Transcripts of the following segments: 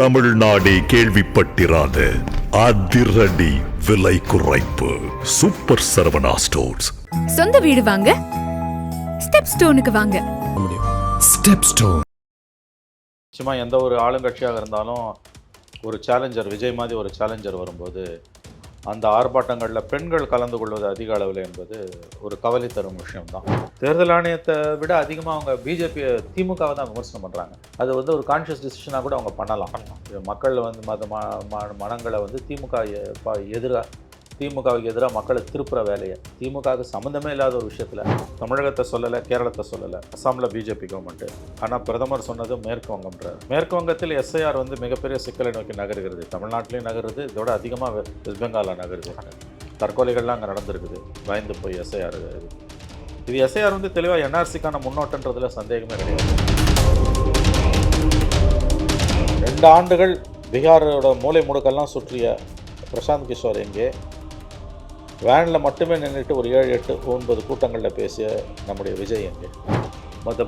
தமிழ்நாடே கேள்விப்பட்டிராத அதிரடி விலை குறைப்பு சூப்பர் சரவணா ஸ்டோர்ஸ். சொந்த வீடு வாங்க ஸ்டெப் ஸ்டோனுக்கு வாங்க. ஸ்டெப் ஸ்டோன் நிச்சயமாக எந்த ஒரு ஆளுங்கட்சியாக இருந்தாலும் ஒரு சேலஞ்சர் விஜய் மாதிரி ஒரு சேலஞ்சர் வரும்போது அந்த ஆர்ப்பாட்டங்களில் பெண்கள் கலந்து கொள்வது அதிக அளவில் என்பது ஒரு கவலை தரும் விஷயம்தான். தேர்தல் ஆணையத்தை விட அதிகமாக அவங்க பிஜேபி திமுகவை தான் விமர்சனம் பண்ணுறாங்க. அது வந்து ஒரு கான்ஷியஸ் டிசிஷனாக கூட அவங்க பண்ணலாம். மக்கள் வந்து மனங்களை வந்து திமுகவுக்கு எதிராக மக்களை திருப்புற வேலையை திமுகவுக்கு சம்மந்தமே இல்லாத ஒரு விஷயத்தில் தமிழகத்தை சொல்லலை, கேரளத்தை சொல்லலை, அஸ்ஸாமில் பிஜேபி கவர்மெண்ட்டு. ஆனால் பிரதமர் சொன்னது மேற்கு வங்கம்ன்றார். மேற்கு வங்கத்தில் எஸ்ஐஆர் வந்து மிகப்பெரிய சிக்கலை நோக்கி நகருகிறது. தமிழ்நாட்டிலையும் நகருது, இதோட அதிகமாக வெஸ்ட் பெங்காலில் நகருது. தற்கொலைகள்லாம் அங்கே நடந்திருக்குது, பயந்து போய் எஸ்ஐஆர். இது எஸ்ஐஆர் வந்து தெளிவாக என்ஆர்சிக்கான முன்னோட்டன்றதுல சந்தேகமே கிடையாது. 2 ஆண்டுகள் பீகாரோட மூலை முடுக்கெல்லாம் சுற்றிய பிரசாந்த் கிஷோர் எங்கே? வேனில் மட்டுமே நின்றுட்டு ஒரு 7, 8, 9 கூட்டங்களில் பேசிய நம்முடைய விஜய் எங்கே?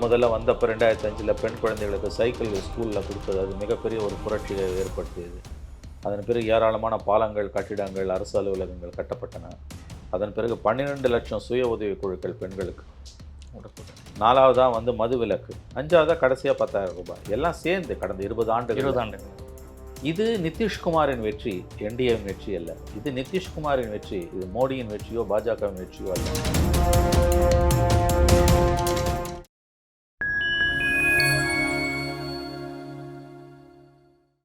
முதல்ல வந்தப்போ 2005 பெண் குழந்தைகளுக்கு சைக்கிள் ஸ்கூலில் கொடுத்தது அது மிகப்பெரிய ஒரு புரட்சியை ஏற்படுத்தியது. அதன் பிறகு ஏராளமான பாலங்கள், கட்டிடங்கள், அரசு அலுவலகங்கள் கட்டப்பட்டன. அதன் பிறகு 12 லட்சம் சுய உதவி குழுக்கள் பெண்களுக்கு. 4வதாக வந்து மது விலக்கு. 5வதாக கடைசியாக 10,000 ரூபாய். எல்லாம் சேர்ந்து கடந்த 20 ஆண்டுகள். இது நிதிஷ்குமாரின் வெற்றி, என்டிஏவின் வெற்றி அல்ல. இது நிதிஷ்குமாரின் வெற்றி. இது மோடியின் வெற்றியோ பாஜகவின் வெற்றியோ அல்ல.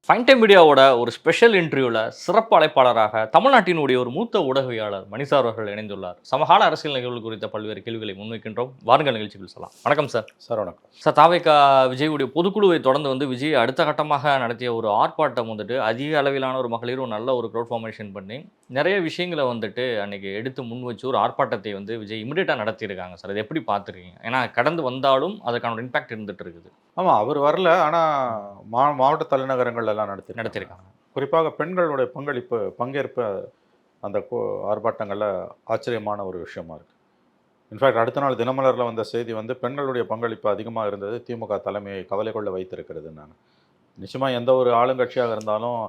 ஃபைன் டைம் மீடியாவோட ஒரு ஸ்பெஷல் இன்டர்வியூவில் சிறப்பு அழைப்பாளராக தமிழ்நாட்டினுடைய ஒரு மூத்த ஊடகவியாளர் மணிசார் அவர்கள் இணைந்துள்ளார். சமகால அரசியல் நிகழ்வுகள் குறித்த பல்வேறு கேள்விகளை முன்வைக்கின்றோம். வாருங்கள் நிகழ்ச்சிகள் சொல்லலாம். வணக்கம் சார். சார் வணக்கம் சார். தாவேகா விஜயுடைய பொதுக்குழுவை தொடர்ந்து வந்து விஜய் அடுத்த கட்டமாக நடத்திய ஒரு ஆர்ப்பாட்டம் வந்துட்டு அதிக அளவிலான ஒரு மகளிரும் நல்ல ஒரு க்ரௌட் ஃபார்மேஷன் பண்ணி நிறைய விஷயங்களை வந்துட்டு அன்றைக்கி எடுத்து முன் வச்சு ஒரு ஆர்ப்பாட்டத்தை வந்து விஜய் இமிடியேட்டாக நடத்தியிருக்காங்க சார். அது எப்படி பார்த்துருக்கீங்க? ஏன்னா கடந்து வந்தாலும் அதுக்கான ஒரு இம்பாக்ட் இருந்துகிட்டு இருக்குது. ஆமாம், அவர் வரல, ஆனால் மாவட்ட தலைநகரங்கள் எல்லாம் நடத்தியிருக்காங்க. குறிப்பாக பெண்களுடைய பங்கேற்பு அந்த ஆர்ப்பாட்டங்களில் ஆச்சரியமான ஒரு விஷயமா இருக்குது. இன்ஃபேக்ட் அடுத்த நாள் தினமலரில் வந்த செய்தி வந்து பெண்களுடைய பங்களிப்பு அதிகமாக இருந்தது, திமுக தலைமையை கவலை கொள்ள வைத்திருக்கிறது. நான் நிச்சயமாக எந்த ஒரு ஆளுங்கட்சியாக இருந்தாலும்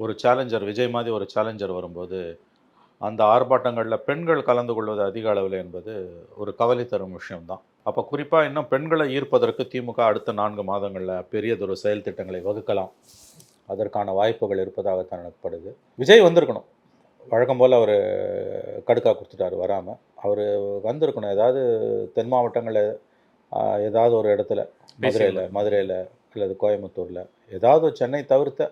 ஒரு சேலஞ்சர் விஜய் மாதிரி ஒரு சேலஞ்சர் வரும்போது அந்த ஆர்ப்பாட்டங்களில் பெண்கள் கலந்து கொள்வது அதிக அளவில் என்பது ஒரு கவலை தரும் விஷயம்தான். அப்போ குறிப்பாக இன்னும் பெண்களை ஈர்ப்பதற்கு திமுக அடுத்த 4 மாதங்களில் பெரியதொரு செயல் திட்டங்களை வகுக்கலாம். அதற்கான வாய்ப்புகள் இருப்பதாகத்தான் எனக்குப்படுது. விஜய் வந்திருக்கணும். வழக்கம் போல் அவர் கடுக்கா கொடுத்துட்டார் வராமல். அவர் வந்திருக்கணும். ஏதாவது தென் மாவட்டங்களில் ஏதாவது ஒரு இடத்துல மதுரையில் அல்லது கோயம்புத்தூரில், ஏதாவது சென்னை தவிர்த்த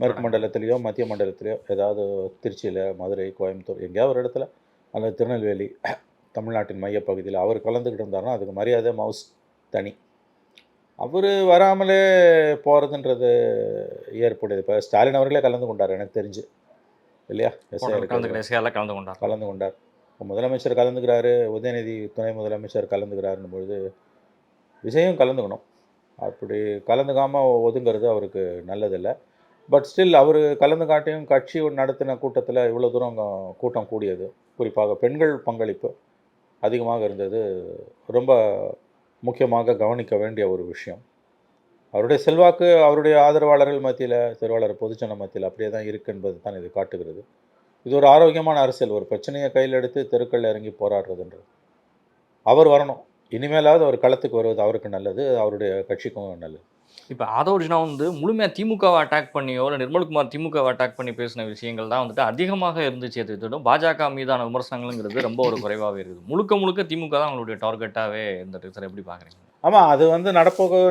மேற்கு மண்டலத்திலையோ மத்திய மண்டலத்திலையோ, ஏதாவது திருச்சியில், மதுரை, கோயம்புத்தூர், எங்கேயாவது ஒரு இடத்துல, அல்லது திருநெல்வேலி, தமிழ்நாட்டின் மையப்பகுதியில் அவர் கலந்துக்கிட்டு இருந்தாருன்னா அதுக்கு மரியாதை மவுஸ் தனி. அவர் வராமலே போகிறதுன்றது ஏற்புடையது. இப்போ ஸ்டாலின் அவர்களே கலந்து கொண்டார் எனக்கு தெரிஞ்சு, இல்லையா? கலந்து கொண்டார். இப்போ முதலமைச்சர் கலந்துக்கிறாரு, உதயநிதி துணை முதலமைச்சர் கலந்துக்கிறாருன்னு பொழுது விஜயும் கலந்துக்கணும். அப்படி கலந்துக்காமல் ஒதுங்கிறது அவருக்கு நல்லதில்லை. பட் ஸ்டில் அவர் கலந்து காட்டியும் கட்சி நடத்தின கூட்டத்தில் இவ்வளோ தூரம் கூட்டம் கூடியது, குறிப்பாக பெண்கள் பங்களிப்பு அதிகமாக இருந்தது ரொம்ப முக்கியமாக கவனிக்க வேண்டிய ஒரு விஷயம். அவருடைய செல்வாக்கு அவருடைய ஆதரவாளர்கள் மத்தியில், செயலாளர் பொதுச்சன மத்தியில் அப்படியே தான் இருக்குது என்பது தான் இது காட்டுகிறது. இது ஒரு ஆரோக்கியமான அரசியல். ஒரு பிரச்சனையை கையில் எடுத்து தெருக்களில் இறங்கி போராடுறதுன்றது. அவர் வரணும். இனிமேலாவது அவர் களத்துக்கு வருவது அவருக்கு நல்லது, அவருடைய கட்சிக்கும் நல்லது. இப்போ ஆதோர்ஜினா வந்து முழுமையாக திமுகவை அட்டாக் பண்ணியோ இல்லை நிர்மல்குமார் திமுகவை அட்டாக் பண்ணி பேசின விஷயங்கள் தான் வந்துட்டு அதிகமாக இருந்துச்சு. எதுவும் பாஜக மீதான விமர்சனங்கள்ங்கிறது ரொம்ப ஒரு குறைவாகவே இருக்குது. முழுக்க திமுக தான் அவங்களுடைய டார்கெட்டாகவே இருந்துட்டு. சார் எப்படி பார்க்குறீங்க? ஆமாம், அது வந்து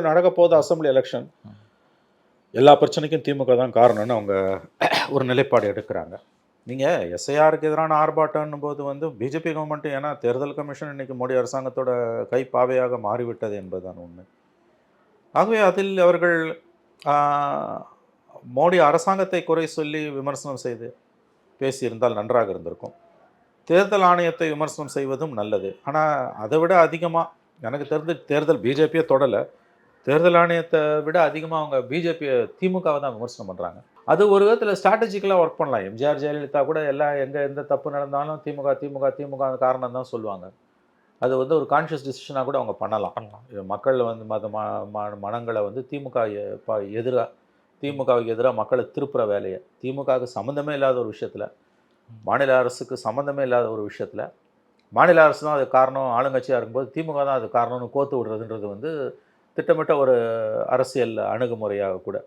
நடக்க போகுது அசம்பிளி எலெக்ஷன். எல்லா பிரச்சனைக்கும் திமுக தான் காரணம்னு அவங்க ஒரு நிலைப்பாடு எடுக்கிறாங்க. நீங்கள் எஸ்ஐஆருக்கு எதிரான ஆர்ப்பாட்டம்னும் போது வந்து பிஜேபி கவர்மெண்ட்டு, ஏன்னா தேர்தல் கமிஷன் இன்றைக்கி மோடி அரசாங்கத்தோட கைப்பாவையாக மாறிவிட்டது என்பதுதான் உண்மை. ஆகவே அதில் அவர்கள் மோடி அரசாங்கத்தை குறை சொல்லி விமர்சனம் செய்து பேசியிருந்தால் நன்றாக இருந்திருக்கும். தேர்தல் ஆணையத்தை விமர்சனம் செய்வதும் நல்லது. ஆனால் அதை விட அதிகமாக எனக்கு தெரிஞ்ச தேர்தல் பிஜேபியை தொடலை, தேர்தல் ஆணையத்தை விட அதிகமாக அவங்க திமுகவை தான் விமர்சனம் பண்ணுறாங்க. அது ஒரு விதத்தில் ஸ்ட்ராட்டஜிக்கலாக ஒர்க் பண்ணலாம். எம்ஜிஆர் ஜெயலலிதா கூட எல்லாம் எந்த தப்பு நடந்தாலும் திமுக காரணம் தான் சொல்லுவாங்க. அது வந்து ஒரு கான்ஷியஸ் டிசிஷனாக கூட அவங்க பண்ணலாம். மக்கள் வந்து மனங்களை வந்து திமுக திமுகவுக்கு எதிராக மக்களை திருப்புற வேலையை, திமுகவுக்கு சம்மந்தமே இல்லாத ஒரு விஷயத்தில், மாநில அரசுக்கு சம்மந்தமே இல்லாத ஒரு விஷயத்தில், மாநில அரசு தான் அது காரணம், ஆளுங்கட்சியாக இருக்கும்போது திமுக தான் அது காரணம்னு கோத்து விடுறதுன்றது வந்து திட்டமிட்ட ஒரு அரசியல் அணுகுமுறையாக கூட,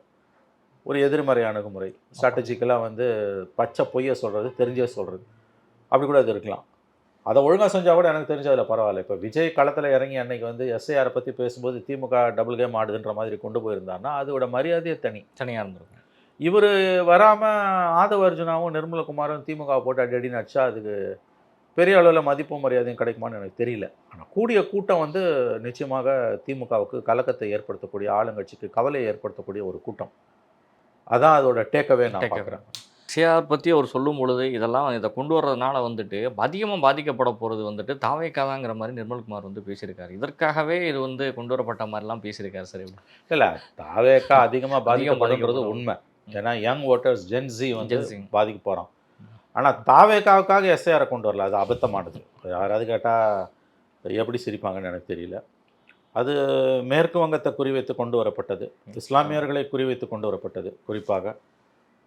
ஒரு எதிர்மறை அணுகுமுறை, ஸ்ட்ராட்டஜிக்கலாக வந்து பச்சை பொய்யை சொல்கிறது, தெரிஞ்சே சொல்கிறது, அப்படி கூட அது இருக்கலாம். அதை ஒழுங்காக செஞ்சால் கூட எனக்கு தெரிஞ்சதில் பரவாயில்ல. இப்போ விஜய் களத்தில் இறங்கி அன்னைக்கு வந்து எஸ்ஐஆரை பற்றி பேசும்போது திமுக டபுள் கேம் ஆடுதுன்ற மாதிரி கொண்டு போயிருந்தாருன்னா அதோட மரியாதையே தனியாக இருந்திருக்கும். இவர் வராமல் ஆதவ அர்ஜுனாவும் நிர்மலகுமாரும் திமுக போட்டு அடின்னு அடிச்சா அதுக்கு பெரிய அளவில் மதிப்பும் மரியாதையும் கிடைக்குமான்னு எனக்கு தெரியல. ஆனால் கூடிய கூட்டம் வந்து நிச்சயமாக திமுகவுக்கு கலக்கத்தை ஏற்படுத்தக்கூடிய, ஆளுங்கட்சிக்கு கவலையை ஏற்படுத்தக்கூடிய ஒரு கூட்டம். அதான் அதோட டேக்கவே நான் பார்க்குறேன். எஸ்ஐஆர் பற்றி அவர் சொல்லும் பொழுது இதை கொண்டு வர்றதுனால வந்துட்டு அதிகமாக பாதிக்கப்பட போகிறது வந்துட்டு தாவேக்காதாங்கிற மாதிரி நிர்மல்குமார் வந்து பேசியிருக்காரு. இதற்காகவே இது வந்து கொண்டு வரப்பட்ட மாதிரிலாம் பேசியிருக்காரு. சரி, இல்லை தாவேக்கா அதிகமாக பாதிக்கப்படுங்கிறது உண்மை. ஏன்னா யங் ஓட்டர்ஸ் ஜென்சி வந்து பாதிக்க போகிறான். ஆனால் தாவேக்காவுக்காக எஸ்ஐஆரை கொண்டு வரல, அது அபத்தமானது. யாராவது கேட்டால் எப்படி சிரிப்பாங்கன்னு எனக்கு தெரியல. அது மேற்கு வங்கத்தை குறிவைத்து கொண்டு வரப்பட்டது, இஸ்லாமியர்களை குறிவைத்து கொண்டு வரப்பட்டது. குறிப்பாக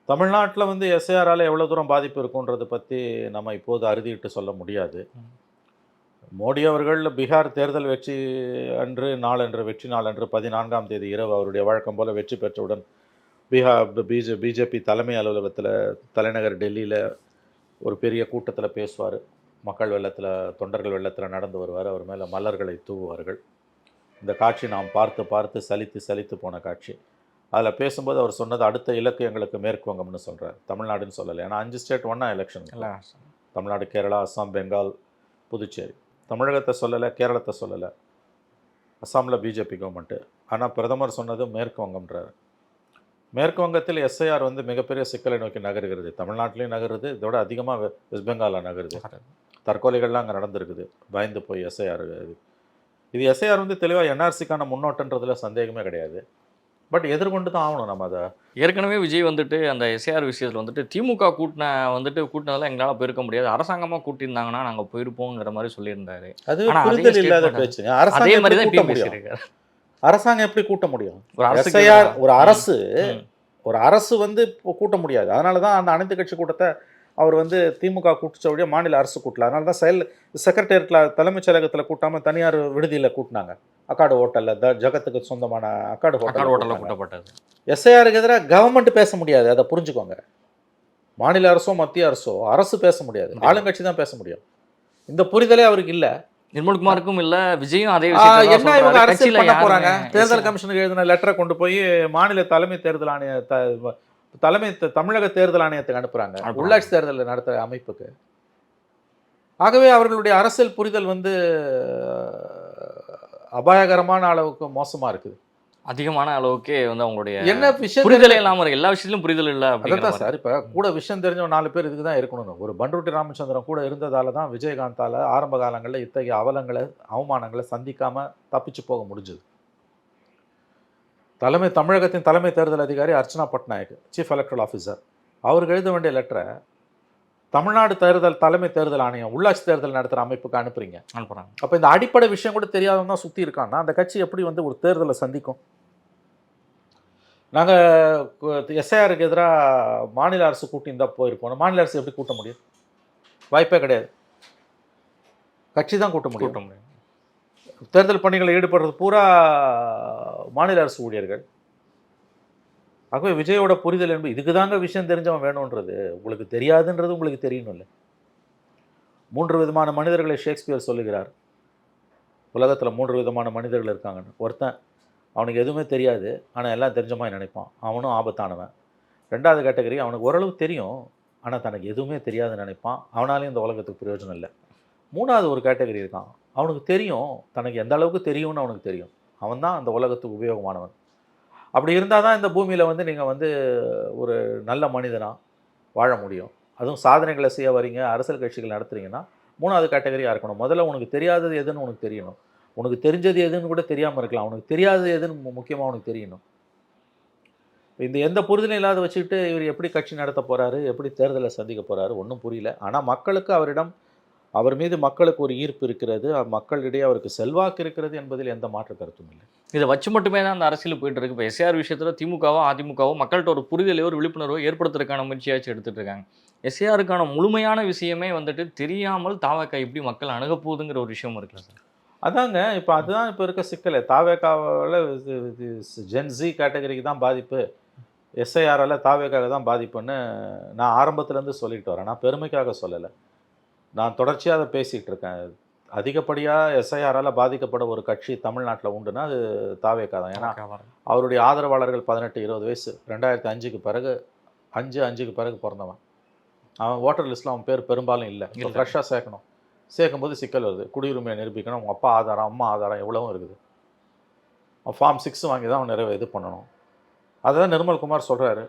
தமிழ்நாட்டில் வந்து எஸ்ஐஆரால் எவ்வளோ தூரம் பாதிப்பு இருக்குன்றதை பற்றி நம்ம இப்போது அறுதிட்டு சொல்ல முடியாது. மோடி அவர்கள் பீகார் தேர்தல் வெற்றி அன்று நாளன்று, வெற்றி நாளன்று 14ஆம் தேதி இரவு அவருடைய வழக்கம் போல் வெற்றி பெற்றவுடன் பிஜேபி தலைமை அலுவலகத்தில் தலைநகர் டெல்லியில் ஒரு பெரிய கூட்டத்தில் பேசுவார். மக்கள் வெள்ளத்தில், தொண்டர்கள் வெள்ளத்தில் நடந்து வருவார். அவர் மேலே மலர்களை தூவுவார்கள். இந்த காட்சி நாம் பார்த்து பார்த்து சலித்து போன காட்சி. அதில் பேசும்போது அவர் சொன்னது, அடுத்த இலக்கு எங்களுக்கு மேற்கு வங்கம்னு சொல்கிறார், தமிழ்நாடுன்னு சொல்லலை. ஏன்னா 5 ஸ்டேட் ஒன்றா எலெக்ஷன், தமிழ்நாடு, கேரளா, அஸ்ஸாம், பெங்கால், புதுச்சேரி. தமிழகத்தை சொல்லலை, கேரளத்தை சொல்லலை, அஸ்ஸாமில் பிஜேபி கவர்மெண்ட்டு. ஆனால் பிரதமர் சொன்னது மேற்கு வங்கம்ன்றார். மேற்கு வங்கத்தில் எஸ்ஐஆர் வந்து மிகப்பெரிய சிக்கலை நோக்கி நகருகிறது. தமிழ்நாட்டிலையும் நகருது, இதோட அதிகமாக வெஸ்ட் பெங்காலில் நகருது. தற்கொலைகள்லாம் அங்கே நடந்திருக்குது, பயந்து போய் எஸ்ஐஆர். இது எஸ்ஐஆர் வந்து தெளிவாக என்ஆர்சிக்கான முன்னோட்டன்றதுல சந்தேகமே கிடையாது. பட் எதிர்கொண்டு தான் ஆகணும் நம்ம அதை. ஏற்கனவே விஜய் வந்துட்டு அந்த எஸ்ஐஆர் விஷயத்தில் வந்துட்டு திமுக கூட்டினதெல்லாம் எங்களால் போயிருக்க முடியாது, அரசாங்கமாக கூட்டியிருந்தாங்கன்னா நாங்கள் போயிருப்போங்கிற மாதிரி சொல்லியிருந்தாரு. அது புரிதல் இல்லாத பேச்சுங்க. அதே மாதிரி தான் பேசியிருக்காரு. அரசாங்கம் எப்படி கூட்ட முடியும்? ஒரு அரசு வந்து கூட்ட முடியாது. அதனால தான் அந்த அனைத்து கட்சி கூட்டத்தை அவர் வந்து திமுக கூட்டுச்சவழியாக மாநில அரசு கூட்டல. அதனால தான் செக்ரட்டேரியட்டில், தலைமைச் செயலகத்தில் கூட்டாமல் தனியார் விடுதியில் கூட்டினாங்க. அக்காடு ஹோட்டலில், ஜகத்துக்கு சொந்தமான அக்காடு ஹோட்டலில் கூட்டப்பட்டது. எஸ்ஐஆருக்கு எதிராக கவர்மெண்ட் பேச முடியாது, அதை புரிஞ்சுக்கோங்க. மாநில அரசோ மத்திய அரசோ அரசு பேச முடியாது, ஆளுங்கட்சி தான் பேச முடியும். இந்த புரிதலே அவருக்கு இல்லை, நிர்மல்குமாருக்கு இல்லை, விஜயும் அதே என்ன இவங்க அரசியல் பண்ண போகிறாங்க. தேர்தல் கமிஷனுக்கு எழுதின லெட்டரை கொண்டு போய் மாநில தலைமை தேர்தல் ஆணைய தமிழக தேர்தல் ஆணையத்துக்கு அனுப்புகிறாங்க, உள்ளாட்சி தேர்தல் நடத்துகிற அமைப்புக்கு. ஆகவே அவர்களுடைய அரசியல் புரிதல் வந்து அபாயகரமான அளவுக்கு மோசமாக இருக்குது. அதிகமான அளவுக்கே வந்து அவங்களுடைய என்ன விஷயம் புரிதலே இல்லாமல் இருக்குது, எல்லா விஷயத்திலும் புரிதல் இல்லை. அப்படிதான் சார். இப்போ கூட விஷயம் தெரிஞ்ச 4 பேர் இதுக்கு தான் இருக்கணும். ஒரு பண்ருட்டி ராமச்சந்திரன் கூட இருந்ததால தான் விஜயகாந்தால் ஆரம்ப காலங்களில் இத்தகைய அவமானங்களை சந்திக்காமல் தப்பிச்சு போக முடிஞ்சுது. தமிழகத்தின் தலைமை தேர்தல் அதிகாரி Archana Patnaik, chief electoral officer, அவருக்கு எழுத வேண்டிய லெட்டரை தமிழ்நாடு தலைமை தேர்தல் ஆணையம் உள்ளாட்சி தேர்தல் நடத்துகிற அமைப்புக்கு அனுப்புகிறாங்க. அப்போ இந்த அடிப்படை விஷயம் கூட தெரியாதவங்க தான் சுற்றி இருக்காங்கன்னா அந்த கட்சி எப்படி வந்து ஒரு தேர்தலை சந்திக்கும்? நாங்கள் எஸ்ஐஆருக்கு எதிராக மாநில அரசு கூட்டியிருந்தால் போயிருப்போம். மாநில அரசு எப்படி கூட்ட முடியும்? வாய்ப்பே கிடையாது. கட்சி தான் கூட்ட முடியும். தேர்தல் பணிகளில் ஈடுபடுறது பூரா மாநில அரசு ஊழியர்கள். ஆகவே விஜயோட புரிதல் என்பது இதுக்கு தாங்க விஷயம் தெரிஞ்சவன் வேணுன்றது. உங்களுக்கு தெரியாதுன்றது உங்களுக்கு தெரியணும்ல. 3 விதமான மனிதர்களை ஷேக்ஸ்பியர் சொல்லுகிறார். உலகத்தில் 3 விதமான மனிதர்கள் இருக்காங்கன்னு. ஒருத்தன் அவனுக்கு எதுவுமே தெரியாது, ஆனால் எல்லாம் தெரிஞ்ச மாதிரி நினைப்பான், அவனும் ஆபத்தானவன். 2வது கேட்டகரி, அவனுக்கு ஓரளவு தெரியும் ஆனால் தனக்கு எதுவுமே தெரியாதுன்னு நினைப்பான், அவனாலையும் இந்த உலகத்துக்கு பிரயோஜனம் இல்லை. 3வது ஒரு கேட்டகரி இருக்கான், அவனுக்கு தெரியும், தனக்கு எந்த அளவுக்கு தெரியும்னு அவனுக்கு தெரியும், அவன் தான் அந்த உலகத்துக்கு உபயோகமானவன். அப்படி இருந்தால் தான் இந்த பூமியில் வந்து நீங்கள் வந்து ஒரு நல்ல மனிதனாக வாழ முடியும். அதுவும் சாதனைகளை செய்ய வரீங்க, அரசியல் கட்சிகள் நடத்துகிறீங்கன்னா 3வது கேட்டகரியாக இருக்கணும். முதல்ல உனக்கு தெரியாதது எதுன்னு உனக்கு தெரியணும். உனக்கு தெரிஞ்சது எதுன்னு கூட தெரியாமல் இருக்கலாம், உனக்கு தெரியாதது எதுன்னு முக்கியமாக உனக்கு தெரியணும். இந்த எந்த புரிதலும் இல்லாத வச்சுக்கிட்டு இவர் எப்படி கட்சி நடத்த போகிறாரு, எப்படி தேர்தலை சந்திக்க போகிறாரு ஒன்றும் புரியல. ஆனால் மக்களுக்கு அவரிடம் அவர் மீது மக்களுக்கு ஒரு ஈர்ப்பு இருக்கிறது, மக்களிடையே அவருக்கு செல்வாக்கு இருக்கிறது என்பதில் எந்த மாற்று கருத்தும் இல்லை. இதை வச்சு மட்டுமே தான் அந்த அரசியல் போயிட்டு இருக்கு. இப்போ எஸ்ஏஆர் விஷயத்தில் திமுகவோ அதிமுகவோ மக்கள்கிட்ட ஒரு புரிதலையோ ஒரு விழிப்புணர்வோ ஏற்படுத்துறதுக்கான முயற்சியாச்சும் எடுத்துட்டு இருக்காங்க. எஸ்ஏஆருக்கான முழுமையான விஷயமே வந்துட்டு தெரியாமல் தாவக எப்படி மக்கள் அணுக போகுதுங்கிற ஒரு விஷயம் இருக்குல்ல சார். அதாங்க இப்போ அதுதான் இப்போ இருக்க சிக்கல். தாவேக்காவில் ஜென்ஸி கேட்டகரிக்கு தான் பாதிப்பு, எஸ்ஐஆரால் தாவேக்காக தான் பாதிப்புன்னு நான் ஆரம்பத்துலேருந்து சொல்லிட்டு வரேன். நான் பெருமைக்காக சொல்லலை, நான் தொடர்ச்சியாக அதை பேசிகிட்டு இருக்கேன். அதிகப்படியாக எஸ்ஐஆரால் பாதிக்கப்பட ஒரு கட்சி தமிழ்நாட்டில் உண்டுன்னா அது தாவேக்கா தான். ஏன்னா அவருடைய ஆதரவாளர்கள் 18-20 வயசு, 2005க்கு பிறகு 5 பிறகு பிறந்தவன். அவன் ஓட்டர் லிஸ்ட்டில் அவன் பேர் பெரும்பாலும் இல்லை. ஃப்ரெஷ்ஷாக சேர்க்கணும், சேர்க்கும்போது சிக்கல் வருது. குடியுரிமையை நிரூபிக்கணும், அவங்க அப்பா ஆதாரம் அம்மா ஆதாரம் எவ்வளவும் இருக்குது. அவன் ஃபார்ம் 6 வாங்கி தான் அவன் இது பண்ணணும். அதுதான் நிர்மல்குமார் சொல்கிறாரு,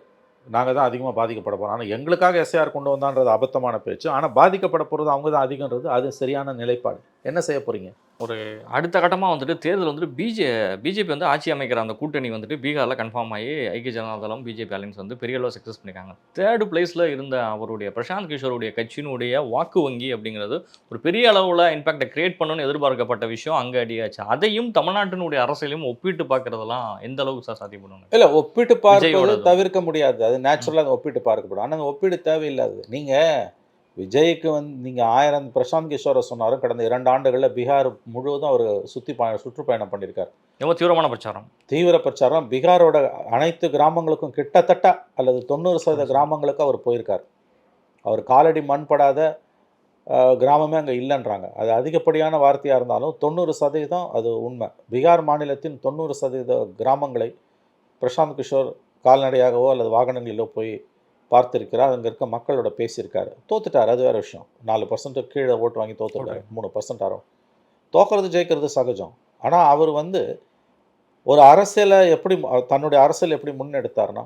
நாங்கள் தான் அதிகமாக பாதிக்கப்பட போகிறோம். ஆனால் எங்களுக்காக எஸ்ஐஆர் கொண்டு வந்தான்றது அபத்தமான பேச்சு. ஆனால் பாதிக்கப்பட போகிறது அவங்க தான் அதிகன்றது அது சரியான நிலைப்பாடு. என்ன செய்ய போகிறீங்க? ஒரு அடுத்த கட்டமாக வந்துட்டு தேர்தல் வந்துட்டு பிஜேபி வந்து ஆட்சி அமைக்கிற அந்த கூட்டணி வந்துட்டு பீகாரில் கன்ஃபார்ம் ஆகி ஐக்கிய ஜனதா தளம் பிஜேபி அலைன்ஸ் வந்து பெரிய அளவு சக்ஸஸ் பண்ணியிருக்காங்க. 3rd பிளேஸில் இருந்த அவருடைய பிரசாந்த் கிஷோருடைய கட்சியினுடைய வாக்கு வங்கி அப்படிங்கிறது ஒரு பெரிய அளவில் இம்பாக்டை கிரியேட் பண்ணணும்னு எதிர்பார்க்கப்பட்ட விஷயம் அங்கே அடியாச்சு. அதையும் தமிழ்நாட்டினுடைய அரசியலையும் ஒப்பிட்டு பார்க்கறதெல்லாம் எந்த அளவுக்கு சார் சாத்தியம் பண்ணுவாங்க? இல்லை, ஒப்பிட்டு பார்ப்பது தவிர்க்க முடியாது, அது நேச்சுரலாக ஒப்பிட்டு பார்க்கப்படும். ஆனால் அந்த ஒப்பீடு தேவையில்லாது. நீங்கள் விஜய்க்கு நீங்கள் 1000 பிரசாந்த் கிஷோரை சொன்னாரும், கடந்த 2 ஆண்டுகளில் பீகார் முழுவதும் அவர் சுற்றுப்பயணம் பண்ணியிருக்கார். ரொம்ப தீவிர பிரச்சாரம். பீகாரோட அனைத்து கிராமங்களுக்கும் கிட்டத்தட்ட அல்லது 90% கிராமங்களுக்கு அவர் போயிருக்கார். அவர் காலடி மண்படாத கிராமமே அங்கே இல்லைன்றாங்க. அது அதிகப்படியான வார்த்தையாக இருந்தாலும் 90% அது உண்மை. பீகார் மாநிலத்தின் 90% கிராமங்களை பிரசாந்த் கிஷோர் கால்நடையாகவோ அல்லது வாகனங்களிலோ போய் பார்த்துருக்கிறார். அங்கே இருக்க மக்களோட பேசியிருக்காரு. தோத்துட்டார், அது வேறு விஷயம். 4% கீழே ஓட்டு வாங்கி தோத்துட்டார். 3% ஆகும். தோக்கிறது ஜெயிக்கிறது சகஜம். ஆனால் அவர் ஒரு அரசியலை தன்னுடைய அரசியல் எப்படி முன்னெடுத்தார்னா,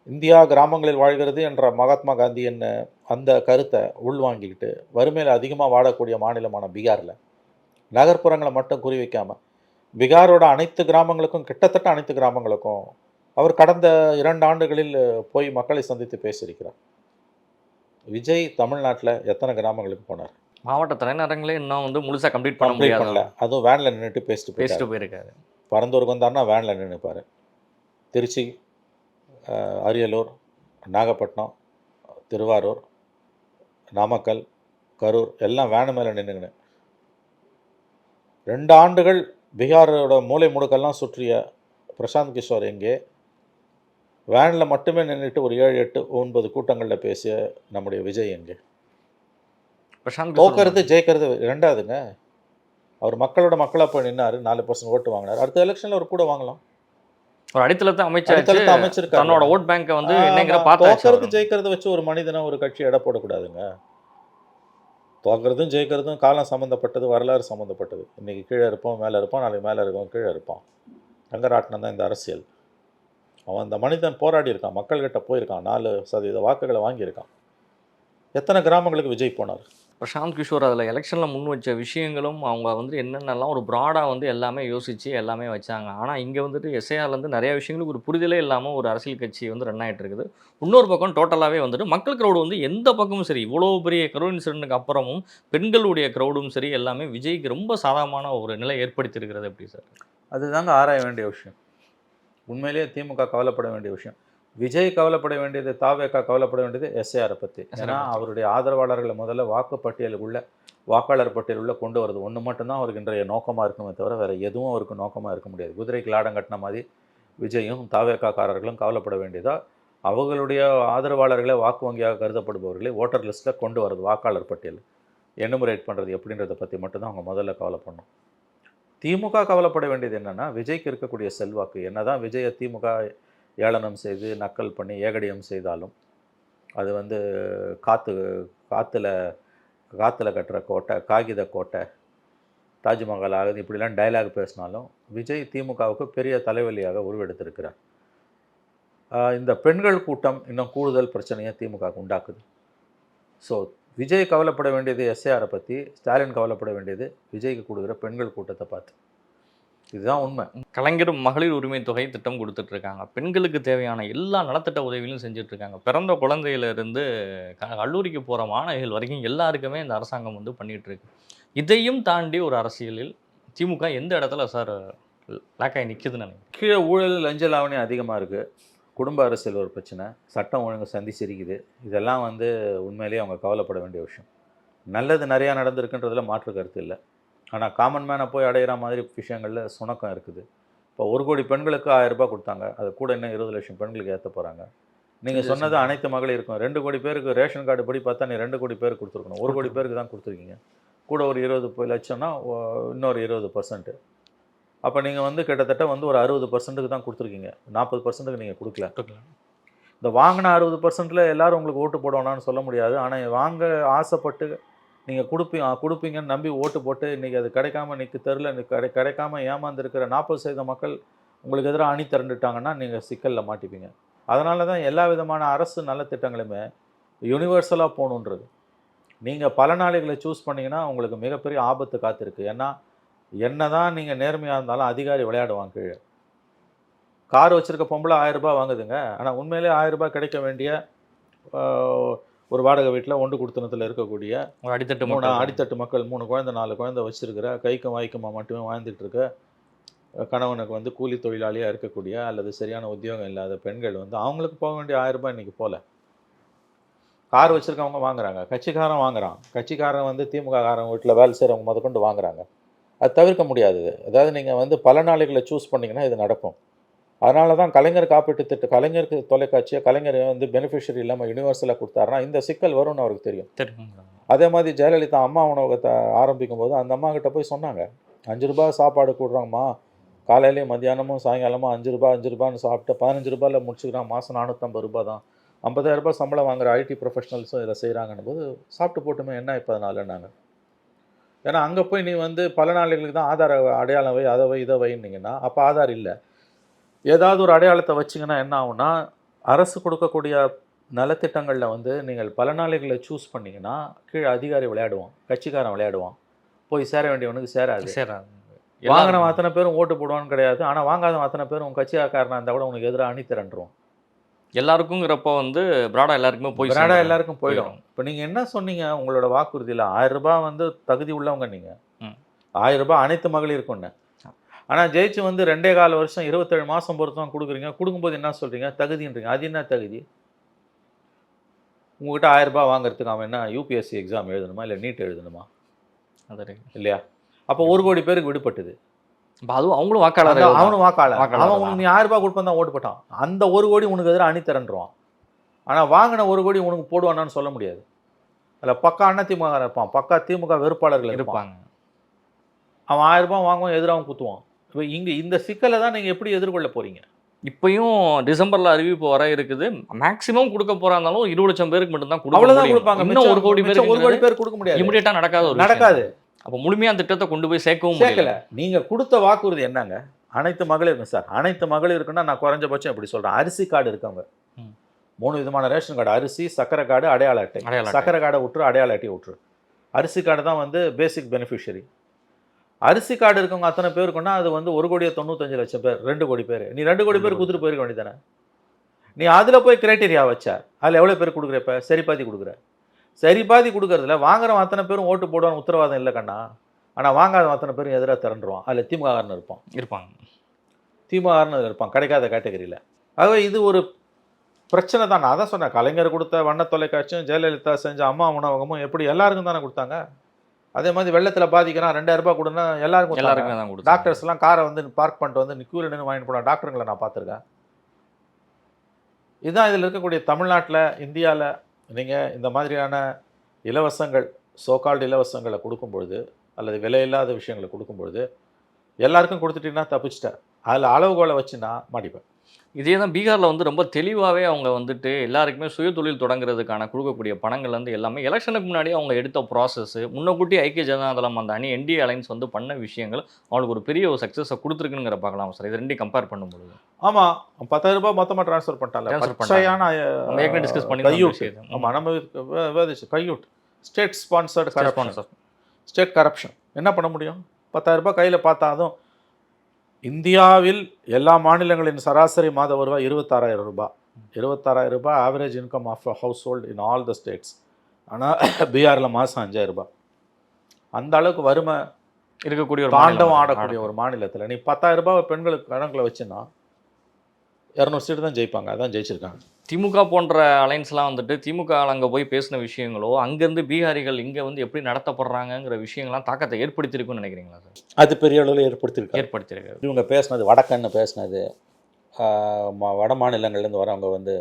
இந்தியா கிராமங்களில் வாழ்கிறது என்ற மகாத்மா காந்தி என்ன அந்த கருத்தை உள்வாங்கிக்கிட்டு வறுமையில் அதிகமாக வாழக்கூடிய மாநிலமான பீகாரில் நகர்ப்புறங்களை மட்டும் குறி வைக்காமல் பீகாரோட அனைத்து கிராமங்களுக்கும் கிட்டத்தட்ட அனைத்து கிராமங்களுக்கும் அவர் கடந்த 2 ஆண்டுகளில் போய் மக்களை சந்தித்து பேசியிருக்கிறார். விஜய் தமிழ்நாட்டில் எத்தனை கிராமங்களுக்கு போனார்? மாவட்ட தலைநகரங்களே இன்னும் முழுசாக கம்ப்ளீட் பண்ண முடியல. அதுவும் வேனில் நின்றுட்டு பேசிட்டு போயிருக்காரு. பரந்தூருக்கு வந்தார்னா வேனில் நின்றுப்பார். திருச்சி, அரியலூர், நாகப்பட்டினம், திருவாரூர், நாமக்கல், கரூர் எல்லாம் வேனு மேலே நின்றுங்கன்னு 2 ஆண்டுகள் பீகாரோட மூலை முடுக்கெல்லாம் சுற்றிய பிரசாந்த் கிஷோர் எங்கே? வேனில் மட்டுமே நின்றுட்டு ஒரு 7, 8, 9 கூட்டங்களில் பேசிய நம்முடைய விஜய் எங்கே? தோக்கிறது ஜெயிக்கிறது ரெண்டாவதுங்க. அவர் மக்களாக போய் நின்னார், 4% ஓட்டு வாங்கினார். அடுத்த எலெக்ஷனில் அவர் கூட வாங்கலாம். ஒரு அடித்தளத்தை அமைச்சிருக்காரு. தன்னோட ஓட் பேங்கை தோக்கிறது ஜெயிக்கிறத வச்சு ஒரு மனிதனை ஒரு கட்சி எடை போடக்கூடாதுங்க. தோக்கிறதும் ஜெயிக்கிறதும் காலம் சம்மந்தப்பட்டது, வரலாறு சம்மந்தப்பட்டது. இன்றைக்கி கீழே இருப்போம், மேலே இருப்போம், நாளைக்கு மேலே இருப்போம், கீழே இருப்பான். தங்கராட்டினம் தான் இந்த அரசியல். அவன் அந்த மனிதன் போராடி இருக்கான், மக்கள்கிட்ட போயிருக்கான், 4% வாக்குகளை வாங்கியிருக்கான். எத்தனை கிராமங்களுக்கு விஜய் போனார்? பிரசாந்த் கிஷோர் அதில் எலெக்ஷனில் முன் வச்ச விஷயங்களும் அவங்க என்னென்னலாம் ஒரு ப்ராடாக எல்லாமே யோசித்து எல்லாமே வச்சாங்க. ஆனால் இங்கே எஸ்ஐஆர்லேருந்து நிறைய விஷயங்களுக்கு ஒரு புரிதலே இல்லாமல் ஒரு அரசியல் கட்சி ரன் ஆகிட்டு இருக்குது. இன்னொரு பக்கம் டோட்டலாகவே மக்கள் க்ரௌடு எந்த பக்கமும் சரி, இவ்வளோ பெரிய கரூர் இன்சிடென்ட்டுக்கு அப்புறமும் பெண்களுடைய க்ரௌடும் சரி எல்லாமே விஜய்க்கு ரொம்ப சாதகமான ஒரு நிலை ஏற்படுத்தியிருக்கிறது. எப்படி சார்? அதுதாங்க ஆராய வேண்டிய விஷயம். உண்மையிலேயே திமுக கவலைப்பட வேண்டிய விஷயம். விஜய் கவலைப்பட வேண்டியது, தாவேக்கா கவலைப்பட வேண்டியது எஸ்ஐஆரை பற்றி. ஏன்னா அவருடைய ஆதரவாளர்களை முதல்ல வாக்காளர் பட்டியலுள்ள கொண்டு வரது ஒன்று மட்டும்தான் அவருக்கு இன்றைய நோக்கமாக இருக்குமே தவிர வேறு எதுவும் அவருக்கு நோக்கமாக இருக்க முடியாது. குதிரைக்கு லாடம் கட்டின மாதிரி விஜயும் தாவேக்காக்காரர்களும் கவலைப்பட வேண்டியதா அவர்களுடைய ஆதரவாளர்களை வாக்கு வங்கியாக கருதப்படுபவர்களை ஓட்டர் லிஸ்ட்டில் கொண்டு வரது, வாக்காளர் பட்டியல் எனுமரேட் பண்ணுறது எப்படின்றத பற்றி மட்டும்தான் அவங்க முதல்ல கவலைப்படணும். திமுக கவலைப்பட வேண்டியது என்னென்னா, விஜய்க்கு இருக்கக்கூடிய செல்வாக்கு. என்ன தான் விஜயை திமுக ஏளனம் செய்து நக்கல் பண்ணி ஏகடியம் செய்தாலும் அது காற்றுல கட்டுற கோட்டை, காகித கோட்டை, தாஜ்மஹால் ஆகுது இப்படிலாம் டைலாக் பேசினாலும் விஜய் திமுகவுக்கு பெரிய தலைவலியாக உருவெடுத்திருக்கிறார். இந்த பெண்கள் கூட்டம் இன்னும் கூடுதல் பிரச்சனையை திமுக உண்டாக்குது. ஸோ விஜய் கவலைப்பட வேண்டியது எஸ்ஐஆரை பற்றி, ஸ்டாலின் கவலைப்பட வேண்டியது விஜய்க்கு கொடுக்குற பெண்கள் கூட்டத்தை பார்த்து. இதுதான் உண்மை. கலைஞர் மகளிர் உரிமை தொகை திட்டம் கொடுத்துட்டு இருக்காங்க. பெண்களுக்கு தேவையான எல்லா நலத்திட்ட உதவிகளும் செஞ்சுட்டு இருக்காங்க. பிறந்த குழந்தையிலிருந்து கல்லூரிக்கு போகிற மாணவிகள் வரைக்கும் எல்லாருக்குமே இந்த அரசாங்கம் வந்து பண்ணிட்டு இருக்கு. இதையும் தாண்டி ஒரு அரசியலில் திமுக எந்த இடத்துல சார் லாக்காய் நிற்குதுன்னு நினைக்கிறேன்? கீழே ஊழல் லஞ்ச லாவணி அதிகமாக இருக்குது, குடும்ப அரசியல் ஒரு பிரச்சனை, சட்டம் ஒழுங்கு சந்திச்சிருக்குது. இதெல்லாம் வந்து உண்மையிலேயே அவங்க கவலைப்பட வேண்டிய விஷயம். நல்லது நிறையா நடந்திருக்குன்றதுல மாற்று கருத்து இல்லை. ஆனால் காமன் மேனை போய் அடையிற மாதிரி விஷயங்களில் சுணக்கம் இருக்குது. இப்போ 1 கோடி பெண்களுக்கு 1000 ரூபாய் கொடுத்தாங்க, அது கூட இன்னும் 20 லட்சம் பெண்களுக்கு ஏற்ற போகிறாங்க. நீங்கள் சொன்னது அனைத்து மகளிருக்கும். 2 கோடி பேருக்கு ரேஷன் கார்டு படி பார்த்தா நீ 2 கோடி பேருக்கு கொடுத்துருக்கணும், 1 கோடி பேருக்கு தான் கொடுத்துருக்கீங்க. கூட ஒரு 20 லட்சம்னா இன்னொரு 20%. அப்போ நீங்கள் வந்து கிட்டத்தட்ட வந்து ஒரு 60%க்கு தான் கொடுத்துருக்கீங்க, 40%க்கு நீங்கள் கொடுக்கல. இந்த வாங்கின 60%ல் எல்லோரும் உங்களுக்கு ஓட்டு போடுவானான்னு சொல்ல முடியாது. ஆனால் வாங்க ஆசைப்பட்டு நீங்கள் கொடுப்பீங்கன்னு நம்பி ஓட்டு போட்டு இன்றைக்கி அது கிடைக்காம இன்றைக்கி தெருவில் கிடைக்காம ஏமாந்துருக்கிற 40% மக்கள் உங்களுக்கு எதிராக அணி திரண்டுட்டாங்கன்னா நீங்கள் சிக்கலில் மாட்டிப்பீங்க. அதனால தான் எல்லா விதமான அரசு நலத்திட்டங்களுமே யூனிவர்சலாக போகணுன்றது. நீங்கள் பலனாளிகளை சூஸ் பண்ணிங்கன்னா உங்களுக்கு மிகப்பெரிய ஆபத்து காத்திருக்கு. ஏன்னா என்ன தான் நீங்கள் நேர்மையாக இருந்தாலும் அதிகாரி விளையாடுவாங்க. கீழே கார் வச்சுருக்க பொம்பளை 1000 ரூபாய் வாங்குதுங்க, ஆனால் உண்மையிலே 1000 ரூபாய் கிடைக்க வேண்டிய ஒரு வாடகை வீட்டில் ஒன்று கொடுத்தனத்தில் இருக்கக்கூடிய அடித்தட்டு மக்கள் 3 குழந்தை 4 குழந்தை வச்சுருக்கிற கைக்கும் வாய்க்குமா மட்டுமே வாழ்ந்துட்டு இருக்க கணவனுக்கு வந்து கூலி தொழிலாளியாக இருக்கக்கூடிய அல்லது சரியான உத்தியோகம் இல்லாத பெண்கள் வந்து அவங்களுக்கு போக வேண்டிய 1000 ரூபாய் இன்றைக்கி போகல. கார் வச்சுருக்கவங்க வாங்குறாங்க, கட்சிக்காரன் வாங்குறான், கட்சிக்காரன் வந்து திமுக காரன் வீட்டில் வேலை செய்கிறவங்க முதற்கொண்டு வாங்குறாங்க. அது தவிர்க்க முடியாது. அதாவது நீங்கள் வந்து பலனாளிகளை சூஸ் பண்ணிங்கன்னா இது நடக்கும். அதனால தான் கலைஞர் காப்பீட்டு திட்டம், கலைஞருக்கு தொலைக்காட்சியை கலைஞர் வந்து பெனிஃபிஷரி இல்லாமல் யூனிவர்சலாக கொடுத்தாருன்னா இந்த சிக்கல் வரும்னு அவருக்கு தெரியும். அதே மாதிரி ஜெயலலிதா அம்மா உணவகத்தை ஆரம்பிக்கும் போது அந்த அம்மா கிட்ட போய் சொன்னாங்க, 5 ரூபாய் சாப்பாடு கூடுறாங்கம்மா, காலையிலேயும் மத்தியானமும் சாயங்காலமும் 5 ரூபான்னு சாப்பிட்டு 15 ரூபாயில் முடிச்சுக்கிறான், மாதம் 450 ரூபாய் தான், 50,000 ரூபாய் சம்பளம் வாங்குற ஐடி ப்ரொஃபஷனல்ஸும் இதை செய்கிறாங்கன்னு போது சாப்பிட்டு போட்டுமே என்ன இப்போ அதனாலன்னாங்க. ஏன்னா அங்கே போய் நீ வந்து பலனாளிகளுக்கு தான் ஆதார அடையாளம் வை, அதை வை, இதை வைன்னீங்கன்னா அப்போ ஆதார் இல்லை. ஏதாவது ஒரு அடையாளத்தை வச்சிங்கன்னா என்ன ஆகும்னா, அரசு கொடுக்கக்கூடிய நலத்திட்டங்களில் வந்து நீங்கள் பலனாளிகளை சூஸ் பண்ணிங்கன்னா கீழே அதிகாரி விளையாடுவான், கட்சிக்காரன் விளையாடுவான், போய் சேர வேண்டியவனுக்கு சேராது. வாங்கினவன் அத்தனை பேரும் ஓட்டு போடுவான்னு கிடையாது, ஆனால் வாங்காதவன் அத்தனை பேரும் உன் கட்சிக்காரனாக இருந்தால் கூட உனக்கு எதிராக அணி திரண்டுருவான். எல்லாருக்குங்கிறப்ப வந்து பிராடா எல்லாருக்கும் போயிடும். இப்போ நீங்கள் என்ன சொன்னீங்க உங்களோட வாக்குறுதியில் 1000 ரூபாய் வந்து தகுதி உள்ளவங்க, நீங்கள் 1000 ரூபாய் அனைத்து மகளிருக்குன்னு. ஆனால் ஜெயிச்சு வந்து 2.25 வருஷம் 27 மாதம் பொறுத்து கொடுக்குறீங்க. கொடுக்கும்போது என்ன சொல்கிறீங்க, தகுதின்றீங்க. அது என்ன தகுதி? உங்கள்கிட்ட 1000 ரூபாய் வாங்குறதுக்கு அவன் என்ன யூபிஎஸ்சி எக்ஸாம் எழுதணுமா இல்லை நீட் எழுதணுமா? அது இல்லையா? அப்போ 1 கோடி பேருக்கு விடுபட்டுது. அதுவும் அவனும் வாக்காளர், அவன் நீ 1000 ரூபாய் கொடுப்பா தான் ஓட்டு போட்டான். அந்த 1 கோடி உனக்கு எதிராக அணி திரண்டுருவான். ஆனால் வாங்கின 1 கோடி உனக்கு போடுவானான்னு சொல்ல முடியாது. அதில் பக்கா அதிமுக இருப்பான், பக்கா திமுக வெறுப்பாளர்கள் இருப்பாங்க. அவன் 1000 ரூபாய் வாங்குவான், எதிராக குத்துவான். இப்போ இங்கே இந்த சிக்கலை தான் நீங்கள் எப்படி எதிர்கொள்ள போகிறீங்க? இப்பயும் டிசம்பரில் அறிவிப்பு வர இருக்குது. மேக்ஸிமம் கொடுக்க போறாலும் 20 லட்சம் பேருக்கு மட்டும் தான் கொடுப்பாங்க. இன்னும் 1 கோடி பேர் கொடுக்க முடியாது. இமிடியேட்டா நடக்காது. அப்போ முழுமையான திட்டத்தை கொண்டு போய் சேர்க்கல. நீங்கள் கொடுத்த வாக்குறுதி என்னங்க? அனைத்து மகளிருக்கும் சார், அனைத்து மகளிருக்குன்னா நான் குறைஞ்சபட்சம் எப்படி சொல்கிறேன், அரிசி கார்டு இருக்கவங்க 3 விதமான ரேஷன் கார்டு, அரிசி, சக்கரை கார்டு, அடையாள அட்டை. சக்கரை கார்டை விட்டுரு, அடையாள அட்டையை விட்டுரு. அரிசி கார்டு தான் வந்து பேசிக் பெனிஃபிஷரி. அரிசி கார்டு இருக்கவங்க அத்தனை பேருக்குன்னா அது வந்து 1,95,00,000 பேர், 2 கோடி பேர். நீ 2 கோடி பேர் கொடுத்துட்டு போயிருக்க வேண்டியதானே? நீ அதில் போய் கிரைட்டீரியா வச்ச, அதில் எவ்வளோ பேர் கொடுக்குற? இப்போ சரிபாதி கொடுக்குற. சரிபாதி கொடுக்கறதுல வாங்குறவன் அத்தனை பேரும் ஓட்டு போடுவான்னு உத்தரவாதம் இல்லை கண்ணா. ஆனால் வாங்காதவன் அத்தனை பேரும் எதிராக திரண்டுருவான். அதில் திமுககாரன் இருப்பாங்க, திமுககாரன் இருப்பான், கிடைக்காத கேட்டகரியில். ஆகவே இது ஒரு பிரச்சனை தான். நான் அதான் சொன்னேன், கலைஞர் கொடுத்த வண்ண தொலைக்காட்சியும் ஜெயலலிதா செஞ்ச அம்மா உணவகமும் எப்படி எல்லாருக்கும் தானே கொடுத்தாங்க. அதே மாதிரி வெள்ளத்தில் பாதிக்கிறான் 2000 ரூபாய் கொடுன்னா எல்லாருக்கும் தான் கொடுத்தாங்க. டாக்டர்ஸ்லாம் காரை வந்து பார்க் பண்ணிட்டு வந்து கியூவில் நின்று வாங்கிட்டு போன டாக்டருங்களை நான் பார்த்துருக்கேன். இதுதான் இதில் இருக்கக்கூடிய தமிழ்நாட்டில், இந்தியாவில் நீங்கள் இந்த மாதிரியான இலவசங்கள், சோகால்டு இலவசங்களை கொடுக்கும்பொழுது அல்லது விலையில்லாத விஷயங்களை கொடுக்கும்பொழுது எல்லாருக்கும் கொடுத்துட்டீங்கன்னா தப்பிச்சிட்டேன். அதில் அளவுகோலை வச்சு நான் மாட்டிப்பேன். இதே தான் பீகாரில் வந்து ரொம்ப தெளிவாகவே அவங்க வந்துட்டு எல்லாருக்குமே சுய தொழில் தொடங்குறதுக்கான கொடுக்கக்கூடிய பணங்கள் வந்து எல்லாமே எலெக்ஷனுக்கு முன்னாடியே அவங்க எடுத்த ப்ராசஸ், முன்னக்கூட்டி ஐக்கிய ஜனதாதளம் அந்த அணி என்டிஏ அலைன்ஸ் வந்து பண்ண விஷயங்கள் அவங்களுக்கு ஒரு பெரிய ஒரு சக்ஸஸை கொடுத்துருக்குங்கிற பார்க்கலாம் சார். இது ரெண்டையும் கம்பேர் பண்ணும்போது ஆமாம், 10,000 ரூபாய் மொத்தமாக ட்ரான்ஸ்ஃபர் பண்ணிட்டாங்க. டிஸ்கஸ் பண்ணி ஆமாம், நம்ம கையூட் state sponsored corruption, state corruption. என்ன பண்ண முடியும்? 10,000 ரூபாய் கையில் பார்த்தா அதுவும் இந்தியாவில் எல்லா மாநிலங்களின் சராசரி மாத வருவாய் 26,000 ரூபாய். 26,000 ரூபாய் average income of household in all the states. ஆனால் பீகாரில் மாதம் 5,000 ரூபாய். அந்த அளவுக்கு வறுமை இருக்கக்கூடிய ஒரு தாண்டவம் ஆடக்கூடிய ஒரு மாநிலத்தில் நீ 10,000 ரூபாய் பெண்களுக்கு கணக்கில் வச்சுன்னா 200 சீட்டு தான் ஜெயிப்பாங்க. அதான் ஜெயிச்சிருக்காங்க. திமுக போன்ற அலைன்ஸ்லாம் வந்துட்டு திமுக அங்கே போய் பேசின விஷயங்களோ அங்கேருந்து பீகாரிகள் இங்கே வந்து எப்படி நடத்தப்படுறாங்கங்கிற விஷயங்கள்லாம் தாக்கத்தை ஏற்படுத்தியிருக்குன்னு நினைக்கிறீங்களா சார்? அது பெரிய அளவில் ஏற்படுத்தியிருக்கு. இவங்க பேசினது வடக்கன்னு பேசினது, வட மாநிலங்கள்லேருந்து வரவங்க வந்து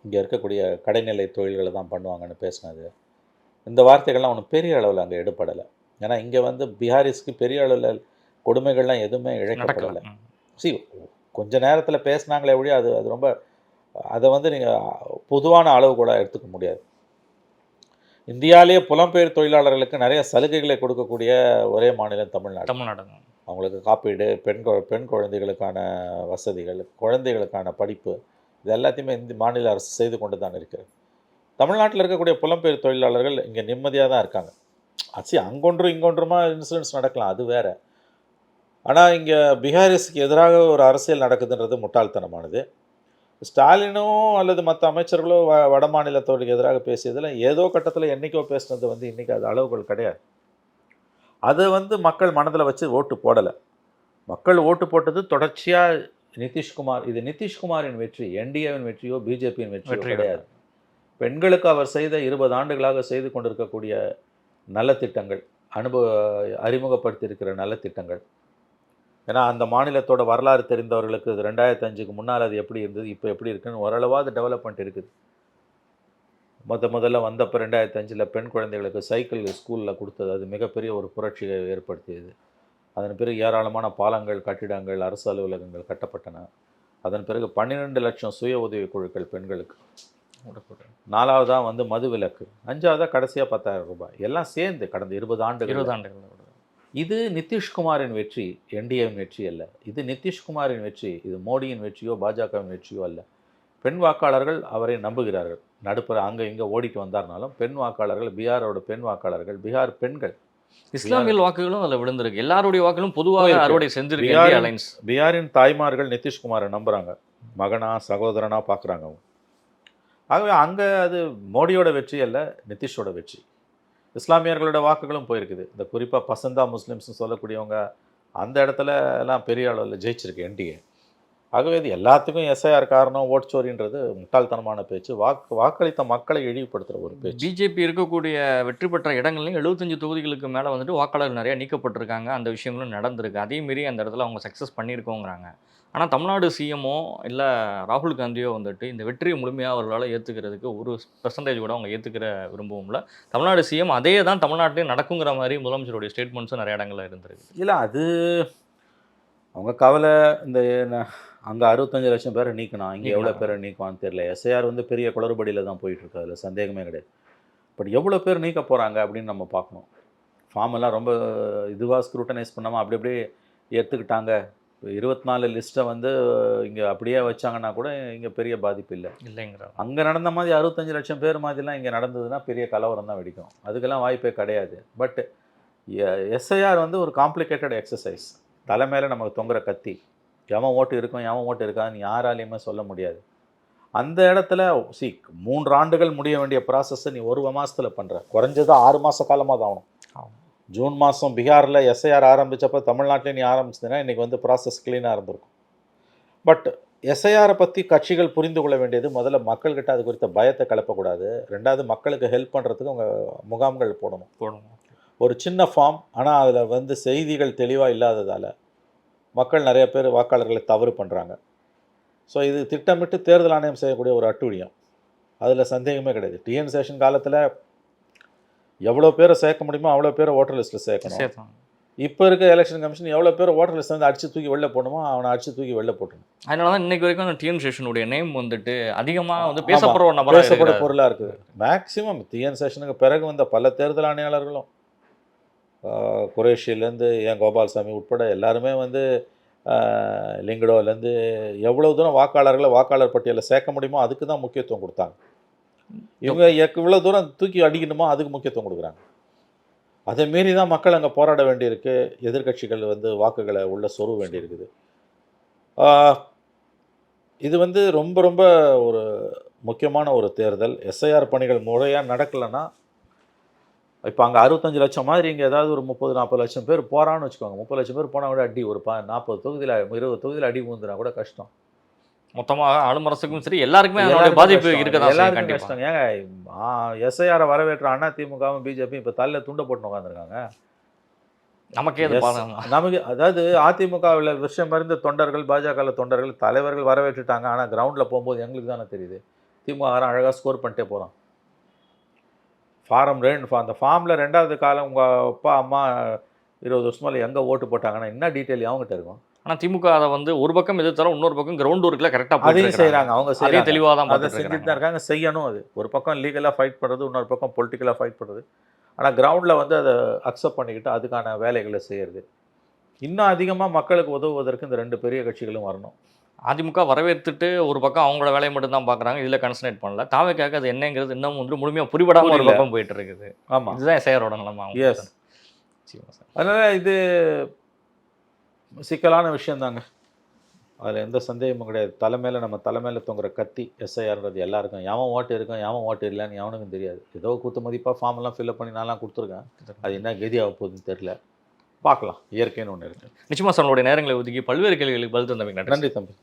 இங்கே இருக்கக்கூடிய கடைநிலை தொழில்களை தான் பண்ணுவாங்கன்னு பேசினது, இந்த வார்த்தைகள்லாம் ஒன்றும் பெரிய அளவில் அங்கே எடுப்படலை. ஏன்னா இங்கே வந்து பீகாரிஸ்க்கு பெரிய அளவில் கொடுமைகள்லாம் எதுவுமே இழைக்கப்படலை. கொஞ்ச நேரத்தில் பேசினாங்களே ஒழிய அது ரொம்ப அதை வந்து நீங்கள் பொதுவான அளவு கூட எடுத்துக்க முடியாது. இந்தியாவிலேயே புலம்பெயர் தொழிலாளர்களுக்கு நிறைய சலுகைகளை கொடுக்கக்கூடிய ஒரே மாநிலம் தமிழ்நாடு. அவங்களுக்கு காப்பீடு, பெண் குழந்தைகளுக்கான வசதிகள், குழந்தைகளுக்கான படிப்பு, இது எல்லாத்தையுமே இந்த மாநில அரசு செய்து கொண்டு தான் இருக்கிறது. தமிழ்நாட்டில் இருக்கக்கூடிய புலம்பெயர் தொழிலாளர்கள் இங்கே நிம்மதியாக தான் இருக்காங்க. அங்கொன்றும் இங்கொன்றுமா இன்சிடென்ட்ஸ் நடக்கலாம், அது வேறு. ஆனால் இங்கே பீகாரிஸ்க்கு எதிராக ஒரு அரசியல் நடக்குதுன்றது முட்டாள்தனமானது. ஸ்டாலினோ அல்லது மற்ற அமைச்சர்களோ வட மாநிலத்தோருக்கு எதிராக பேசியதில் ஏதோ கட்டத்தில் என்றைக்கோ பேசினது வந்து இன்றைக்கி அது அளவுகள் கிடையாது. அதை வந்து மக்கள் மனதில் வச்சு ஓட்டு போடலை. மக்கள் ஓட்டு போட்டது தொடர்ச்சியாக நிதிஷ்குமார். இது நிதிஷ்குமாரின் வெற்றி, என்டிஏவின் வெற்றியோ பிஜேபியின் வெற்றியோ கிடையாது. பெண்களுக்கு அவர் செய்த 20 ஆண்டுகளாக செய்து கொண்டிருக்கக்கூடிய நலத்திட்டங்கள், அறிமுகப்படுத்தியிருக்கிற நலத்திட்டங்கள். ஏன்னா அந்த மாநிலத்தோட வரலாறு தெரிந்தவர்களுக்கு 2005க்கு முன்னால் அது எப்படி இருந்தது, இப்போ எப்படி இருக்குன்னு ஓரளவாவது டெவலப்மெண்ட் இருக்குது. முதல்ல வந்தப்போ 2005 பெண் குழந்தைகளுக்கு சைக்கிள் ஸ்கூலில் கொடுத்தது, அது மிகப்பெரிய ஒரு புரட்சியை ஏற்படுத்தியது. அதன் பிறகு ஏராளமான பாலங்கள், கட்டிடங்கள், அரசு அலுவலகங்கள் கட்டப்பட்டன. அதன் பிறகு 12 லட்சம் சுய உதவி குழுக்கள் பெண்களுக்கு. 4வதாக வந்து மது விலக்கு, 5வதாக கடைசியாக 10,000 ரூபாய். எல்லாம் சேர்ந்து கடந்த 20 ஆண்டுகள். இது நிதிஷ்குமாரின் வெற்றி, என்டிஏவின் வெற்றி அல்ல. இது நிதிஷ்குமாரின் வெற்றி, இது மோடியின் வெற்றியோ பாஜகவின் வெற்றியோ அல்ல. பெண் வாக்காளர்கள் அவரை நம்புகிறார்கள். நடுப்புற அங்கே இங்கே ஓடிட்டு வந்தார்னாலும் பெண் வாக்காளர்கள், பீகாரோட பெண் வாக்காளர்கள், பீகார் பெண்கள், இஸ்லாமிய வாக்குகளும் அதில் விழுந்திருக்கு. எல்லாருடைய வாக்குகளும் பொதுவாக அறுவடை செஞ்சிருக்கு. பீகாரின் தாய்மார்கள் நிதிஷ்குமாரை நம்புகிறாங்க, மகனா சகோதரனா பார்க்குறாங்க அவங்க. ஆகவே அங்கே அது மோடியோட வெற்றி அல்ல, நிதிஷோட வெற்றி. இஸ்லாமியர்களோட வாக்குகளும் போயிருக்குது. இந்த குறிப்பாக பசந்தா முஸ்லீம்ஸ்னு சொல்லக்கூடியவங்க அந்த இடத்துல எல்லாம் பெரிய அளவில் ஜெயிச்சிருக்கு என்டிஏ. ஆகவே இது எல்லாத்துக்கும் எஸ்ஐஆர் காரணம், ஓட்சோரின்றது முட்டாள்தனமான பேச்சு, வாக்களித்த மக்களை இழிவுபடுத்துகிற ஒரு பேச்சு. பிஜேபி இருக்கக்கூடிய வெற்றி பெற்ற இடங்கள்லையும் 75 தொகுதிகளுக்கு மேலே வந்துட்டு வாக்காளர்கள் நிறையா நீக்கப்பட்டிருக்காங்க. அந்த விஷயங்களும் நடந்திருக்கு. அதே மாரி அந்த இடத்துல அவங்க சக்ஸஸ் பண்ணியிருக்கோங்கிறாங்க. ஆனால் தமிழ்நாடு சிஎம்மோ இல்லை ராகுல் காந்தியோ வந்துட்டு இந்த வெற்றியை முழுமையாக அவர்களால் ஏற்றுக்கிறதுக்கு 1% கூட அவங்க ஏற்றுக்கிற விரும்பவும் இல்லை. தமிழ்நாடு சிஎம் அதே தான் தமிழ்நாட்டிலையும் நடக்குங்கிற மாதிரி முதலமைச்சருடைய ஸ்டேட்மெண்ட்ஸும் நிறைய இடங்களில் இருந்திருக்கு. இல்லை, அது அவங்க கவலை. இந்த அங்கே 65 லட்சம் பேரை நீக்கணும், இங்கே எவ்வளோ பேரை நீக்குவான்னு தெரியல. எஸ்ஐஆர் வந்து பெரிய குளறுபடியில் தான் போயிட்டுருக்கு, அதில் சந்தேகமே கிடையாது. பட் எவ்வளோ பேர் நீக்க போகிறாங்க அப்படின்னு நம்ம பார்க்கணும். ஃபார்ம் எல்லாம் ரொம்ப இதுவாக ஸ்க்ரூட்டனைஸ் பண்ணாமல் அப்படி அப்படியே எடுத்துக்கிட்டாங்க. 24 லிஸ்ட்டை வந்து இங்கே அப்படியே வச்சாங்கன்னா கூட இங்கே பெரிய பாதிப்பு இல்லைங்கிற. அங்கே நடந்த மாதிரி 65 லட்சம் பேர் மாதிரிலாம் இங்கே நடந்ததுன்னா பெரிய கலவரம் தான் வெடிக்கும். அதுக்கெல்லாம் வாய்ப்பே கிடையாது. பட் எஸ்ஐஆர் வந்து ஒரு காம்ப்ளிகேட்டட் எக்ஸசைஸ். தலை மேலே நமக்கு தொங்குற கத்தி. எவன் ஓட்டு இருக்கும் எவன் ஓட்டு இருக்கான்னு யாராலையுமே சொல்ல முடியாது. அந்த இடத்துல 3 ஆண்டுகள் முடிய வேண்டிய ப்ராசஸை நீ 1 மாதத்தில் பண்ணுற. குறைஞ்சது 6 மாத காலமாக தான் ஆகணும். ஜூன் மாதம் பீகாரில் எஸ்ஐஆர் ஆரம்பித்தப்போ தமிழ்நாட்டிலே நீ ஆரம்பிச்சதுன்னா இன்றைக்கி வந்து ப்ராசஸ் க்ளீனாக இருந்திருக்கும். பட் எஸ்ஐஆரை பற்றி கட்சிகள் புரிந்து கொள்ள வேண்டியது, முதல்ல மக்கள்கிட்ட அது குறித்த பயத்தை கிளப்பக்கூடாது. 2வது மக்களுக்கு ஹெல்ப் பண்ணுறதுக்கு அவங்க முகாம்கள் போடணும். ஒரு சின்ன ஃபார்ம், ஆனால் அதில் வந்து செய்திகள் தெளிவாக இல்லாததால் மக்கள் நிறைய பேர் வாக்காளர்களை தவறு பண்ணுறாங்க. ஸோ இது திட்டமிட்டு தேர்தல் ஆணையம் செய்யக்கூடிய ஒரு அட்டூழியம், அதில் சந்தேகமே கிடையாது. டிஎன் சேஷன் காலத்தில் எவ்வளோ பேரை சேர்க்க முடியுமோ அவ்வளோ பேரை ஓட்டர் லிஸ்ட்டில் சேர்க்கணும். இப்போ இருக்க எலெக்ஷன் கமிஷன் எவ்வளோ பேர் ஓட்டர் லிஸ்ட் வந்து அடிச்சு தூக்கி வெளில போடணுமோ அவனை அடிச்சு தூக்கி வெளில போட்டணும். அதனால தான் இன்றைக்கு வரைக்கும் அந்த டிஎன் சேஷனுடைய நேம் வந்துட்டு அதிகமாக வந்து பேசப்படுற பொருளாக இருக்குது. மேக்சிமம் டிஎன் சேஷனுக்கு பிறகு வந்த பல தேர்தல் ஆணையாளர்களும் குரேஷிலேருந்து ஏன் கோபால்சாமி உட்பட எல்லாருமே வந்து லிங்கடோலேருந்து எவ்வளோ தூரம் வாக்காளர் பட்டியலில் சேர்க்க முடியுமோ அதுக்கு தான் முக்கியத்துவம் கொடுத்தாங்க. இவங்க இவ்வளோ தூரம் தூக்கி அடிக்கணுமோ அதுக்கு முக்கியத்துவம் கொடுக்குறாங்க. அதை மீறி தான் மக்கள் அங்கே போராட வேண்டியிருக்கு. எதிர்கட்சிகள் வந்து வாக்குகளை உள்ள சொருக வேண்டியிருக்குது. இது வந்து ரொம்ப ரொம்ப ஒரு முக்கியமான ஒரு தேர்தல். எஸ்ஐஆர் பணிகள் முறையாக நடக்கலைன்னா, இப்போ அங்கே 65 லட்சம் மாதிரி இங்கே ஏதாவது ஒரு 30-40 லட்சம் பேர் போகிறான்னு வச்சுக்கோங்க. 30 லட்சம் பேர் போனால் கூட அடி ஒரு 40 தொகுதியில் 20 தொகுதியில் அடி ஊந்துனா கூட கஷ்டம். மொத்தமாக ஆளுமரசுக்கும் சரி எல்லாருக்குமே அதனுடைய பாதிப்பு இருக்கதான் எல்லாருக்கும் கண்டிப்பாக. கஷ்டம். ஏங்க எஸ்ஐஆரை வரவேற்ற அதிமுகவும் பிஜேபியும் இப்போ தலையில் துண்டை போட்டு உட்காந்துருக்காங்க. நமக்கே அது பாதகம். நமக்கு அதாவது அதிமுகவில் விஷயம் அறிந்த தொண்டர்கள், பாஜக தொண்டர்கள், தலைவர்கள் வரவேற்றுட்டாங்க. ஆனால் கிரவுண்டில் போகும்போது எங்களுக்கு தானே தெரியுது. திமுக அழகாக ஸ்கோர் பண்ணிட்டே போகிறோம். அந்த ஃபார்மில் 2வது காலம் உங்கள் அப்பா அம்மா 20 வருஷமால எங்கே ஓட்டு போட்டாங்கன்னா என்ன டீட்டெயில் அவங்ககிட்ட இருக்கும். ஆனால் திமுக அதை வந்து ஒரு பக்கம் எதிர்த்தாலும் இன்னொரு பக்கம் கிரவுண்ட் ஒர்க்கில் கரெக்டாக அதையும் செய்கிறாங்க. அவங்க அதே தெளிவாக தான் அதை செஞ்சுட்டு தான் இருக்காங்க. செய்யணும். அது ஒரு பக்கம் லீகலாக ஃபைட் பண்ணுறது, இன்னொரு பக்கம் பொலிட்டிக்கலாக ஃபைட் பண்ணுறது. ஆனால் கிரவுண்டில் வந்து அதை அக்செப்ட் பண்ணிக்கிட்டு அதுக்கான வேலைகளை செய்கிறது. இன்னும் அதிகமாக மக்களுக்கு உதவுவதற்கு இந்த 2 பெரிய கட்சிகளும் வரணும். அதிமுக வரவேற்றுட்டு ஒரு பக்கம் அவங்களோட வேலையை மட்டும் தான் பார்க்குறாங்க, இதில் கன்சன்ட்ரேட் பண்ணல. தாவேக்காக அது என்னங்கிறது இன்னும் வந்து முழுமையாக புரிபடாமல் ஒரு பக்கம் போயிட்டு இருக்குது. ஆமாம், இதுதான் எஸ்ஐஆரோட நிலைமை. எஸ். அதனால் இது சிக்கலான விஷயந்தாங்க. அதில் எந்த சந்தேகமும் கிடையாது. நம்ம தலைமையில் தொங்குற கத்தி எஸ்ஐஆர்ன்றது எல்லாருக்கும். எவன் ஓட்டு இருக்கும், எவன் ஓட்டு இல்லைன்னு எவனுக்கும் தெரியாது. ஏதோ குத்து மதிப்பாக ஃபார்மெல்லாம் ஃபில்அப் பண்ணி நான்லாம் கொடுத்துருக்கேன். அது என்ன கதியாக போகுதுன்னு தெரில. பார்க்கலாம். இயற்கைன்னு ஒன்று இருக்குது. நிச்சயமாக சார், உங்களுடைய நேரங்களை ஒதுக்கி பல்வேறு கேள்விகளுக்கு பதில் தந்தமைக்கு நன்றி தம்பி.